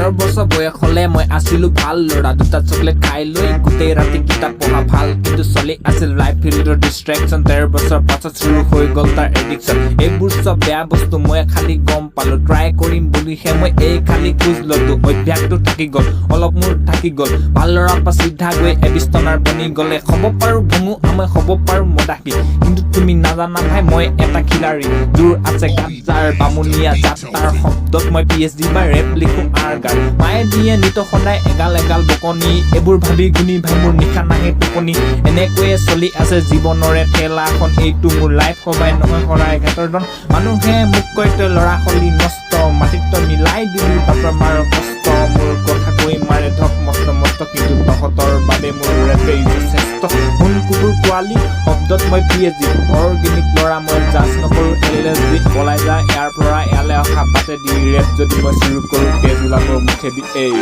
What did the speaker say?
13 বছৰ বয়স হলে মই আছিলো ভাল লৰা দুটা চকলেট খাই লৈ গোটেই ৰাতি কিতাপ পঢ়া ভাল কিন্তু চলি আছিল লাইফ ফিল্ডৰ ডিষ্ট্ৰেকচন 13 বছৰ পাছত শুৰু হৈ গল তাৰ এডিকচন এইবোৰ সব বেয়া বস্তু মই খালি গম পালো ট্ৰাই কৰিম বুলিহে মই এই খালি খোজ ললো অভ্যাসটো থাকি গল অলপ মোৰ থাকি গল ভাল লৰা পা সিধা গৈ এবিস্তনাৰ বনি গলে খব পাৰো ভঙু আমি খব পাৰো মদাকি কিন্তু তুমি নাজানা ভাই মই এটা খিলাৰি দূৰ আছে গাজাৰ বামুনিয়া যাত্ৰাৰ শব্দত মই পিএইচডি বা ৰেপ লিখো আৰ গান মায়ে দিয়ে নিত সদায় এগাল এগাল বকনি এইবোৰ ভাবি গুনি ভাই মোৰ নিশা নাহে টোপনি এনেকৈয়ে চলি আছে জীৱনৰে ঠেলাখন এইটো মোৰ লাইফ সবাই নহয় হৰাই ঘাটৰ দন মানুহে মোক কয় তই ল'ৰা হলি নষ্ট মাটিত মিলাই দিলি বাপৰ মাৰ কষ্ট মোৰ কথা কৈ মাৰে ধক মস্ত মস্ত কিন্তু তহঁতৰ বাবে মোৰ ৰেপেই যথেষ্ট শুন কুকুৰ পোৱালি শব্দত মই পিএইচডি অৰ্গেনিক ল'ৰা মই জাজ নকৰো এলএছডি পলাই যায় ইয়াৰ পৰা ইয়ালে অহা বাটে দি ৰেপ যদি মই শুৰু কৰো তেজ ওলাব মুখেদি এই